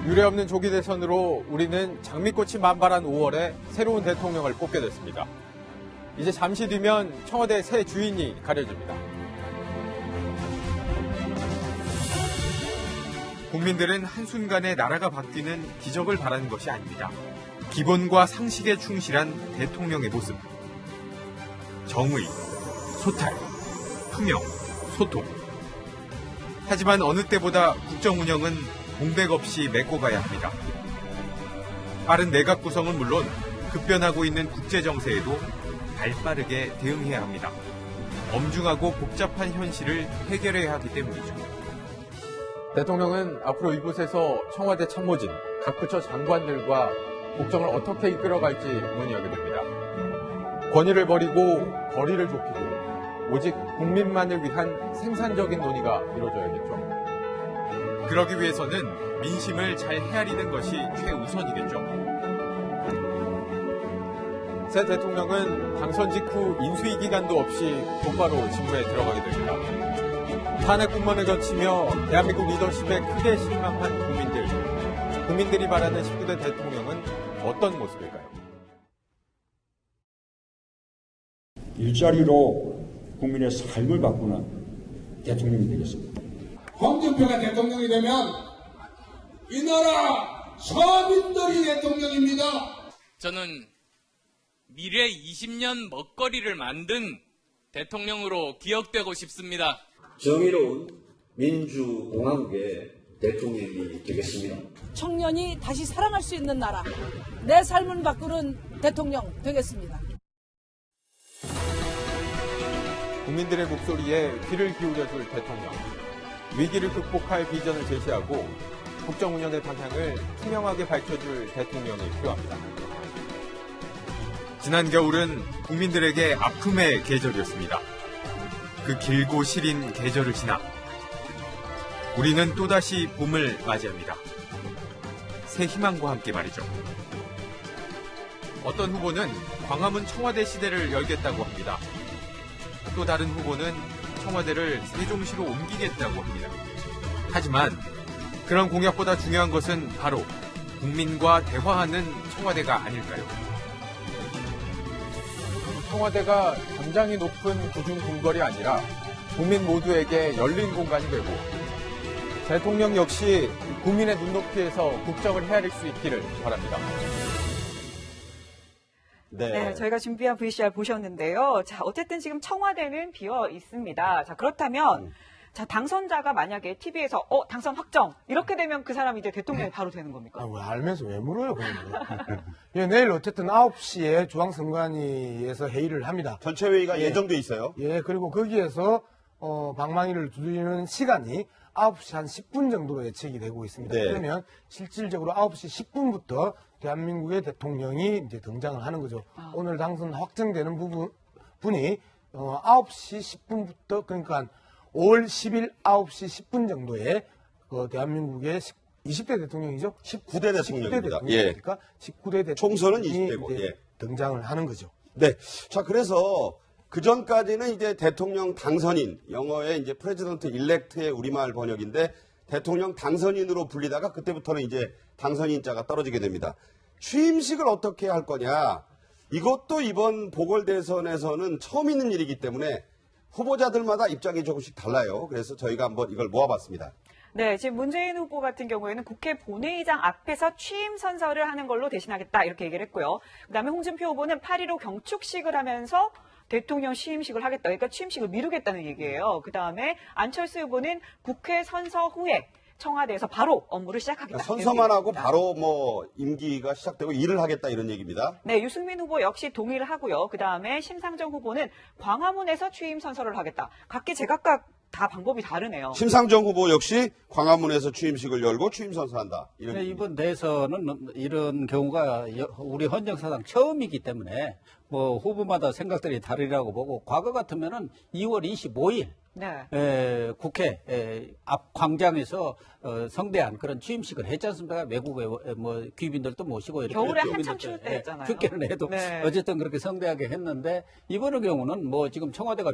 유례없는 조기 대선으로 우리는 장미꽃이 만발한 5월에 새로운 대통령을 뽑게 됐습니다. 이제 잠시 뒤면 청와대 새 주인이 가려집니다. 국민들은 한순간에 나라가 바뀌는 기적을 바라는 것이 아닙니다. 기본과 상식에 충실한 대통령의 모습. 정의, 소탈, 투명, 소통. 하지만 어느 때보다 국정 운영은 공백 없이 메꿔 가야 합니다. 빠른 내각 구성은 물론 급변하고 있는 국제 정세에도 발빠르게 대응해야 합니다. 엄중하고 복잡한 현실을 해결해야 하기 때문이죠. 대통령은 앞으로 이곳에서 청와대 참모진, 각 부처 장관들과 국정을 어떻게 이끌어갈지 논의하게 됩니다. 권위를 버리고 거리를 좁히고 오직 국민만을 위한 생산적인 논의가 이루어져야겠죠. 그러기 위해서는 민심을 잘 헤아리는 것이 최우선이겠죠. 새 대통령은 당선 직후 인수위 기간도 없이 곧바로 직무에 들어가게 됩니다. 탄핵 공문을 거치며 대한민국 리더십에 크게 실망한 국민들이 바라는 19대 대통령은 어떤 모습일까요? 일자리로 국민의 삶을 바꾸는 대통령이 되겠습니다. 홍준표가 대통령이 되면 이 나라 서민들이 대통령입니다. 저는 미래 20년 먹거리를 만든 대통령으로 기억되고 싶습니다. 정의로운 민주공화국의 대통령이 되겠습니다. 청년이 다시 살아날 수 있는 나라, 내 삶을 바꾸는 대통령 되겠습니다. 국민들의 목소리에 귀를 기울여줄 대통령. 위기를 극복할 비전을 제시하고 국정 운영의 방향을 투명하게 밝혀줄 대통령이 필요합니다. 지난 겨울은 국민들에게 아픔의 계절이었습니다. 그 길고 시린 계절을 지나 우리는 또다시 봄을 맞이합니다. 새 희망과 함께 말이죠. 어떤 후보는 광화문 청와대 시대를 열겠다고 합니다. 또 다른 후보는 청와대를 세종시로 옮기겠다고 합니다. 하지만 그런 공약보다 중요한 것은 바로 국민과 대화하는 청와대가 아닐까요? 청와대가 담장이 높은 구중궁궐이 아니라 국민 모두에게 열린 공간이 되고 대통령 역시 국민의 눈높이에서 국정을 헤아릴 수 있기를 바랍니다. 네, 저희가 준비한 VCR 보셨는데요. 자, 어쨌든 지금 청와대는 비어 있습니다. 자, 그렇다면 자, 당선자가 만약에 TV에서 당선 확정 이렇게 되면 그 사람이 이제 대통령이 바로 되는 겁니까? 왜 알면서 왜 물어요, 예, 내일 어쨌든 9시에 중앙선관위에서 회의를 합니다. 전체 회의가 예정돼 있어요. 예, 그리고 거기에서 방망이를 두드리는 시간이 9시 한 10분 정도로 예측이 되고 있습니다. 네. 그러면 실질적으로 9시 10분부터 대한민국의 대통령이 이제 등장을 하는 거죠. 오늘 당선 확정되는 분이 9시 10분부터 그러니까 5월 10일 9시 10분 정도에 대한민국의 20대 대통령이죠. 19대 대통령입니다. 19대 대통령이니까 19대 대통령이 총선은 20대고 예. 등장을 하는 거죠. 네. 자, 그래서 그 전까지는 이제 대통령 당선인, 영어의 이제 프레지던트 일렉트의 우리말 번역인데 대통령 당선인으로 불리다가 그때부터는 이제 당선인자가 떨어지게 됩니다. 취임식을 어떻게 할 거냐. 이것도 이번 보궐대선에서는 처음 있는 일이기 때문에 후보자들마다 입장이 조금씩 달라요. 그래서 저희가 한번 이걸 모아봤습니다. 네, 지금 문재인 후보 같은 경우에는 국회 본회의장 앞에서 취임 선서를 하는 걸로 대신하겠다 이렇게 얘기를 했고요. 그다음에 홍준표 후보는 8.15 경축식을 하면서 대통령 취임식을 하겠다. 그러니까 취임식을 미루겠다는 얘기예요. 그다음에 안철수 후보는 국회 선서 후에 청와대에서 바로 업무를 시작하겠다. 선서만 하고 바로 뭐 임기가 시작되고 일을 하겠다 이런 얘기입니다. 네, 유승민 후보 역시 동의를 하고요. 그다음에 심상정 후보는 광화문에서 취임 선서를 하겠다. 각기 제각각 다 방법이 다르네요. 심상정 후보 역시 광화문에서 취임식을 열고 취임 선서한다. 이런 이번 대선은 이런 경우가 우리 헌정사상 처음이기 때문에 뭐 후보마다 생각들이 다르리라고 보고 과거 같으면은 2월 25일 국회 앞 광장에서 성대한 그런 취임식을 했지 않습니까? 외국의 뭐 귀빈들도 모시고 이렇게 겨울에 귀빈들도, 한참 추울 때 했잖아요. 춥게는 해도 어쨌든 그렇게 성대하게 했는데 이번의 경우는 뭐 지금 청와대가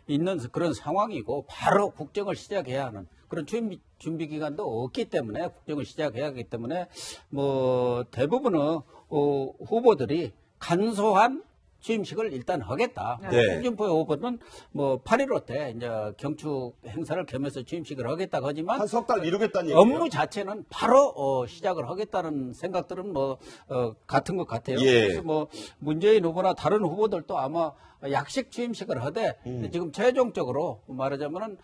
있는 그런 상황이고 바로 국정을 시작해야 하는 그런 준비 기간도 없기 때문에 국정을 시작해야 하기 때문에 뭐 대부분의 후보들이 간소한 취임식을 일단 하겠다. 홍준표 후보는 뭐 8.15 때 이제 경축 행사를 겸해서 취임식을 하겠다 하지만 한 석 달 미루겠다는 얘기예요. 업무 자체는 바로 시작을 하겠다는 생각들은 뭐 같은 것 같아요. 그래서 뭐 문재인 후보나 다른 후보들도 아마 약식 취임식을 하되 지금 최종적으로 말하자면은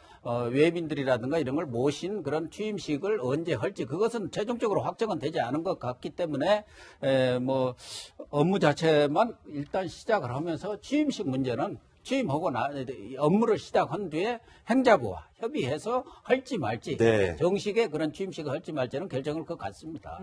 외빈들이라든가 이런 걸 모신 그런 취임식을 언제 할지 그것은 최종적으로 확정은 되지 않은 것 같기 때문에 뭐 업무 자체만 일단 시작을 하면서 취임식 문제는 취임하고 업무를 시작한 뒤에 행자부와 협의해서 할지 말지 정식의 그런 취임식을 할지 말지는 결정할 것 같습니다.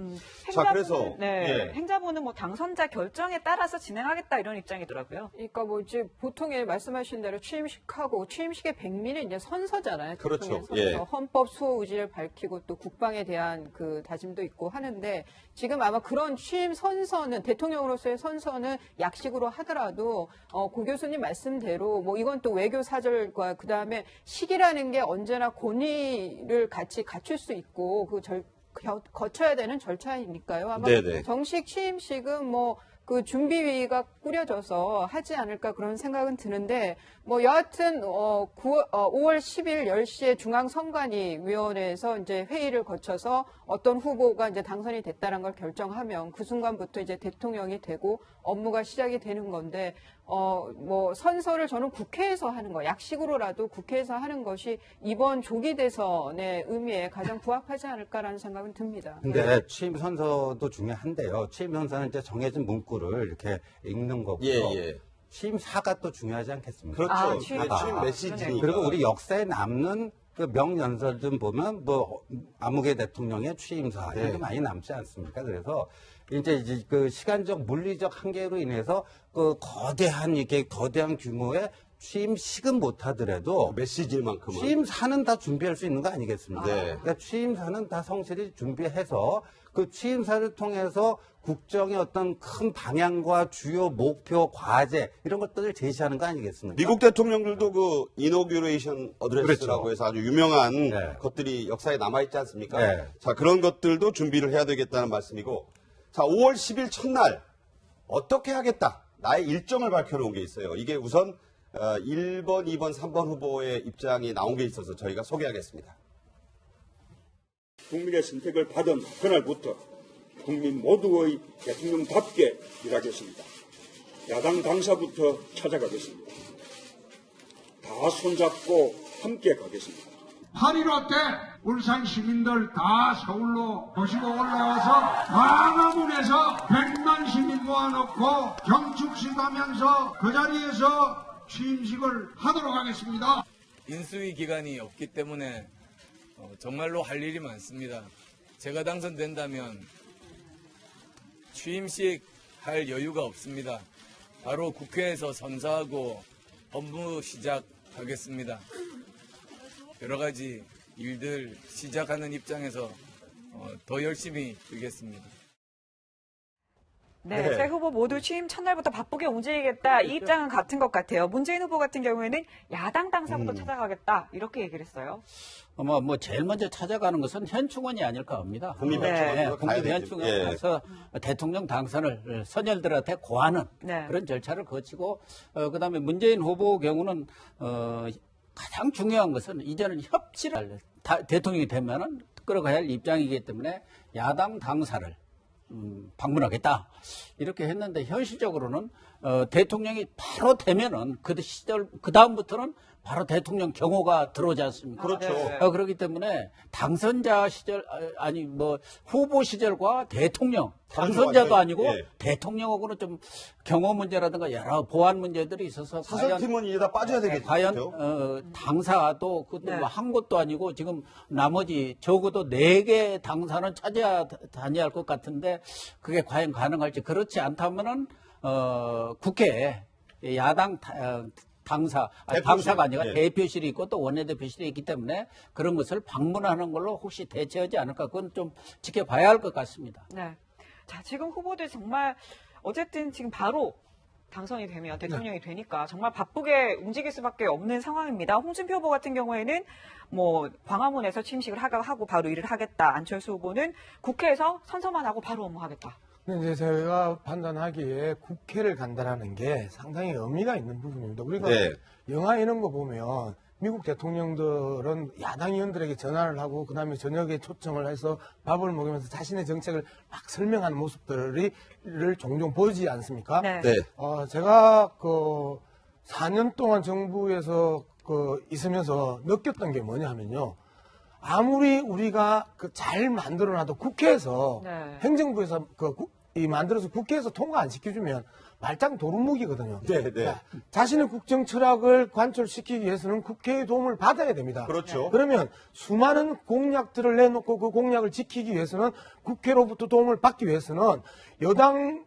자, 그래서 행자부는 뭐 당선자 결정에 따라서 진행하겠다 이런 입장이더라고요. 그러니까 뭐 이제 보통에 말씀하신 대로 취임식하고 취임식의 백미는 이제 선서잖아요. 그렇죠. 헌법 수호 의지를 밝히고 또 국방에 대한 그 다짐도 있고 하는데 지금 아마 그런 취임 선서는 대통령으로서의 선서는 약식으로 하더라도 고 교수님 말씀대로 뭐 이건 또 외교 사절과 그 다음에 식이라는 게 언제나 권위를 같이 갖출 수 있고 거쳐야 되는 절차이니까요. 아마 정식 취임식은 뭐 그 준비위가 꾸려져서 하지 않을까 그런 생각은 드는데 뭐 여하튼 5월 10일 10시에 중앙선관위위원회에서 이제 회의를 거쳐서 어떤 후보가 이제 당선이 됐다는 걸 결정하면 그 순간부터 이제 대통령이 되고 업무가 시작이 되는 건데 뭐 선서를 저는 국회에서 하는 거 약식으로라도 국회에서 하는 것이 이번 조기 대선의 의미에 가장 부합하지 않을까라는 생각은 듭니다. 근데 취임 선서도 중요한데요. 취임 선서는 이제 정해진 문구를 이렇게 읽는 거고 취임사가 또 중요하지 않겠습니까? 그렇죠. 취임 메시지니까. 그리고 우리 역사에 남는 그 명연설 좀 보면 뭐 아무개 대통령의 취임사 이런 게 많이 남지 않습니까? 그래서 이제 그 시간적 물리적 한계로 인해서 그 거대한 규모의 취임식은 못하더라도 메시지만큼은 취임사는 다 준비할 수 있는 거 아니겠습니까? 그러니까 취임사는 다 성실히 준비해서 그 취임사를 통해서 국정의 어떤 큰 방향과 주요 목표, 과제 이런 것들을 제시하는 거 아니겠습니까? 미국 대통령들도 그 이노규레이션 어드레스라고 해서 아주 유명한 것들이 역사에 남아있지 않습니까? 자, 그런 것들도 준비를 해야 되겠다는 말씀이고 자, 5월 10일 첫날 어떻게 하겠다. 나의 일정을 밝혀놓은 게 있어요. 이게 우선 1번, 2번, 3번 후보의 입장이 나온 게 있어서 저희가 소개하겠습니다. 국민의 선택을 받은 그날부터 국민 모두의 대통령답게 일하겠습니다. 야당 당사부터 찾아가겠습니다. 다 손잡고 함께 가겠습니다. 8.15 때 울산 시민들 다 서울로 모시고 올라와서 광화문에서 100만 시민 모아놓고 경축식 하면서 그 자리에서 취임식을 하도록 하겠습니다. 인수위 기간이 없기 때문에 정말로 할 일이 많습니다. 제가 당선된다면 취임식 할 여유가 없습니다. 바로 국회에서 선서하고 업무 시작하겠습니다. 여러 가지 일들 시작하는 입장에서 더 열심히 뛰겠습니다. 세 후보 모두 취임 첫날부터 바쁘게 움직이겠다. 이 입장은 같은 것 같아요. 문재인 후보 같은 경우에는 야당 당사부터 찾아가겠다. 이렇게 얘기를 했어요. 아마 뭐 제일 먼저 찾아가는 것은 현충원이 아닐까 합니다. 국립현충원 가서 대통령 당선을 선열들한테 고하는 그런 절차를 거치고 그다음에 문재인 후보 경우는 가장 중요한 것은 이제는 협치를 대통령이 되면은 끌어가야 할 입장이기 때문에 야당 당사를 방문하겠다 이렇게 했는데 현실적으로는 대통령이 바로 되면은 그 다음부터는 바로 대통령 경호가 들어오지 않습니까? 그렇죠. 그렇기 때문에 당선자 시절 아니 뭐 후보 시절과 대통령 당선자도 아니고 대통령하고는 좀 경호 문제라든가 여러 보안 문제들이 있어서 사설팀은 이제 다 빠져야 되겠죠. 과연 당사도 그것도 뭐 한 것도 아니고 지금 나머지 적어도 4개 당사는 찾아야 다녀야 할 것 같은데 그게 과연 가능할지 그렇지 않다면은 국회에 야당 당사가 아니라 예. 대표실이 있고 또 원내대표실이 있기 때문에 그런 것을 방문하는 걸로 혹시 대체하지 않을까 그건 좀 지켜봐야 할 것 같습니다. 네. 자, 지금 후보들 정말 어쨌든 지금 바로 당선이 되면 대통령이 되니까 정말 바쁘게 움직일 수밖에 없는 상황입니다. 홍준표 후보 같은 경우에는 뭐 광화문에서 취임식을 하고 바로 일을 하겠다. 안철수 후보는 국회에서 선서만 하고 바로 업무하겠다. 근데 이제 제가 판단하기에 국회를 간다라는 게 상당히 의미가 있는 부분입니다. 우리가 네. 영화 이런 거 보면 미국 대통령들은 야당 의원들에게 전화를 하고 그다음에 저녁에 초청을 해서 밥을 먹으면서 자신의 정책을 막 설명하는 모습들을 종종 보이지 않습니까? 네. 네. 제가 4년 동안 정부에서 있으면서 느꼈던 게 뭐냐 하면요. 아무리 우리가 잘 만들어놔도 국회에서 네. 행정부에서 만들어서 국회에서 통과 안 시켜주면 말짱 도루묵이거든요. 네, 네. 그러니까 자신의 국정 철학을 관철시키기 위해서는 국회의 도움을 받아야 됩니다. 그렇죠. 그러면 수많은 공약들을 내놓고 그 공약을 지키기 위해서는 국회로부터 도움을 받기 위해서는 여당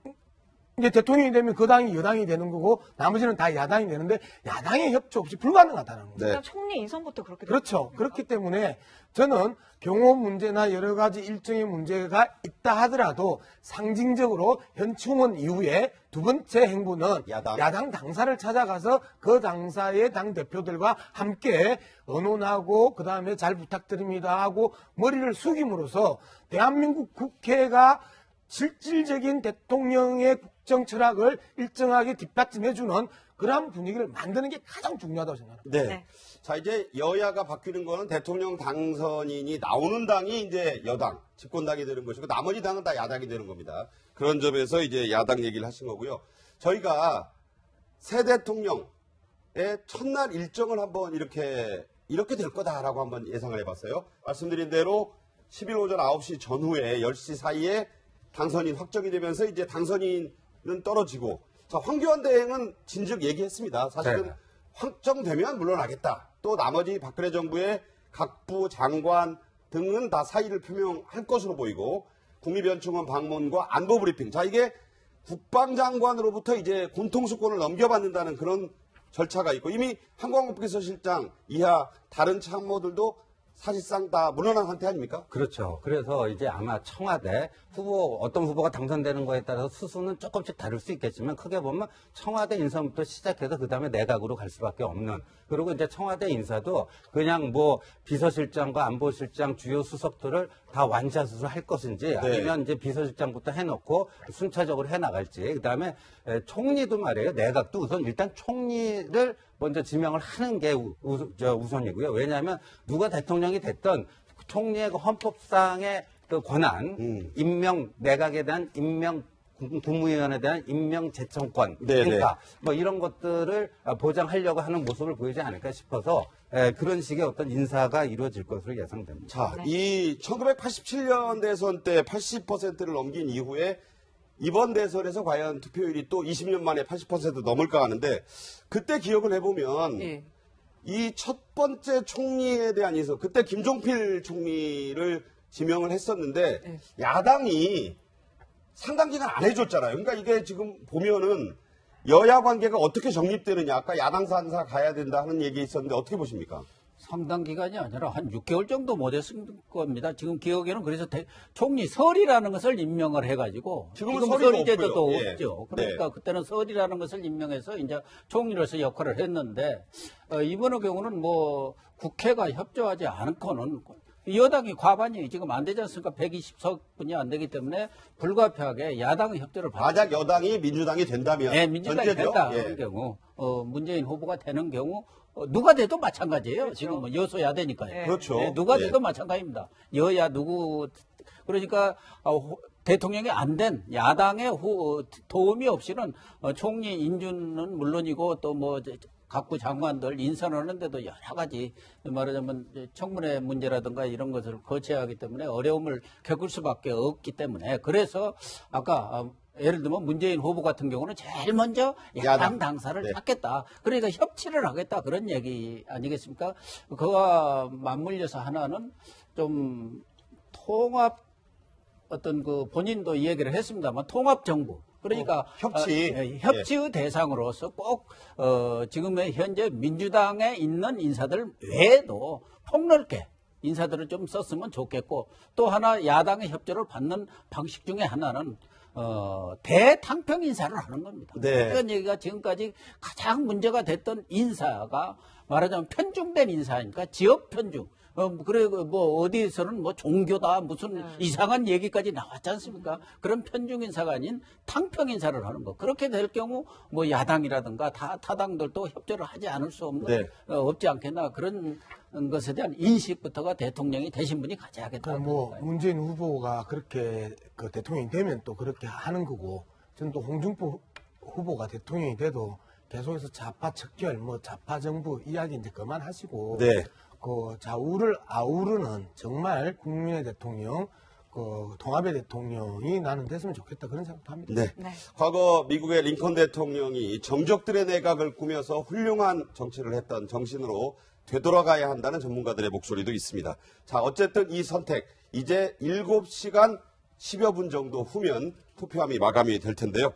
이제 대통령이 되면 그 당이 여당이 되는 거고 나머지는 다 야당이 되는데 야당의 협조 없이 불가능하다는 거죠. 일단 총리 인선부터 그렇게 그렇죠. 그렇기 때문에 저는 경호 문제나 여러 가지 일정의 문제가 있다 하더라도 상징적으로 현충원 이후에 두 번째 행보는 야당 당사를 찾아가서 그 당사의 당 대표들과 함께 의논하고 그다음에 잘 부탁드립니다 하고 머리를 숙임으로써 대한민국 국회가 실질적인 대통령의 국정 철학을 일정하게 뒷받침해주는 그런 분위기를 만드는 게 가장 중요하다고 생각합니다. 네. 네. 자, 이제 여야가 바뀌는 거는 대통령 당선인이 나오는 당이 이제 여당, 집권당이 되는 것이고 나머지 당은 다 야당이 되는 겁니다. 그런 점에서 이제 야당 얘기를 하신 거고요. 저희가 새 대통령의 첫날 일정을 한번 이렇게 될 거다라고 한번 예상을 해봤어요. 말씀드린 대로 10일 오전 9시 전후에 10시 사이에 당선인 확정이 되면서 이제 당선인은 떨어지고 자, 황교안 대행은 진즉 얘기했습니다. 사실은 네. 확정되면 물러나겠다. 또 나머지 박근혜 정부의 각부 장관 등은 다 사의를 표명할 것으로 보이고 국립연충원 방문과 안보 브리핑. 자, 이게 국방장관으로부터 이제 군통수권을 넘겨받는다는 그런 절차가 있고 이미 한광욱 비서실장 이하 다른 참모들도 사실상 다 물러난 상태 아닙니까? 그렇죠. 그래서 이제 아마 청와대 어떤 후보가 당선되는 거에 따라서 수순은 조금씩 다를 수 있겠지만 크게 보면 청와대 인사부터 시작해서 그 다음에 내각으로 갈 수밖에 없는. 그리고 이제 청와대 인사도 그냥 뭐 비서실장과 안보실장 주요 수석들을 다 완샷으로 할 것인지 아니면 이제 비서실장부터 해놓고 순차적으로 해나갈지. 그 다음에 총리도 말이에요. 내각도 우선 일단 총리를 먼저 지명을 하는 게 우선이고요. 왜냐하면 누가 대통령이 됐던 총리의 그 헌법상의 그 권한, 임명, 내각에 대한 임명, 국무위원에 대한 임명 제청권, 그러니까 뭐 이런 것들을 보장하려고 하는 모습을 보이지 않을까 싶어서 그런 식의 어떤 인사가 이루어질 것으로 예상됩니다. 자, 이 1987년 대선 때 80%를 넘긴 이후에 이번 대선에서 과연 투표율이 또 20년 만에 80% 넘을까 하는데 그때 기억을 해보면 이 첫 번째 총리에 대한 인선 그때 김종필 총리를 지명을 했었는데 야당이 상당 기간 안 해줬잖아요. 그러니까 이게 지금 보면은 여야 관계가 어떻게 정립되느냐 아까 야당 산사 가야 된다 하는 얘기 있었는데 어떻게 보십니까? 상당 기간이 아니라 한 6개월 정도 못했을 겁니다. 지금 기억에는 그래서 총리 설이라는 것을 임명을 해가지고 지금은 설 제도도 없죠. 예. 그러니까 그때는 설이라는 것을 임명해서 이제 총리로서 역할을 했는데 이번의 경우는 뭐 국회가 협조하지 않고는 여당이 과반이 지금 안 되지 않습니까? 120석분이 안 되기 때문에 불가피하게 야당의 협조를 받고 만약 여당이 민주당이 된다면 네, 민주당이 된다 하는 경우 문재인 후보가 되는 경우 누가 돼도 마찬가지예요. 그렇죠. 지금 뭐 여소야대니까요. 그렇죠. 네, 누가 돼도 마찬가지입니다. 여야 누구 그러니까 대통령이 안 된 야당의 도움이 없이는 총리 인준은 물론이고 또 뭐 각부 장관들 인선하는데도 여러 가지 말하자면 청문회 문제라든가 이런 것을 거쳐야 하기 때문에 어려움을 겪을 수밖에 없기 때문에 그래서 아까 예를 들면 문재인 후보 같은 경우는 제일 먼저 야당 당사를 찾겠다. 그러니까 협치를 하겠다. 그런 얘기 아니겠습니까? 그와 맞물려서 하나는 좀 통합 어떤 그 본인도 이 얘기를 했습니다만 통합 정부. 그러니까 협치의 대상으로서 꼭 지금의 현재 민주당에 있는 인사들 외에도 폭넓게 인사들을 좀 썼으면 좋겠고, 또 하나 야당의 협조를 받는 방식 중에 하나는 대탕평 인사를 하는 겁니다. 네. 그런 얘기가 지금까지 가장 문제가 됐던 인사가 말하자면 편중된 인사니까 지역 편중. 그리고 뭐 어디에서는 뭐 종교다 무슨 이상한 얘기까지 나왔지 않습니까? 그런 편중 인사가 아닌 탕평 인사를 하는 거. 그렇게 될 경우 뭐 야당이라든가 타당들도 협조를 하지 않을 수 없는 없지 않겠나, 그런 것에 대한 인식부터가 대통령이 되신 분이 가져야겠다. 뭐 문재인 후보가 그렇게 그 대통령이 되면 또 그렇게 하는 거고, 저는 또 홍준표 후보가 대통령이 돼도 계속해서 좌파 척결, 뭐 좌파 정부 이야기 이제 그만하시고. 네. 그 좌우를 아우르는 정말 국민의 대통령, 그 통합의 대통령이 나는 됐으면 좋겠다, 그런 생각도 합니다. 네. 과거 미국의 링컨 대통령이 정적들의 내각을 꾸며서 훌륭한 정치를 했던 정신으로 되돌아가야 한다는 전문가들의 목소리도 있습니다. 자, 어쨌든 이 선택 이제 7시간 10여 분 정도 후면 투표함이 마감이 될 텐데요.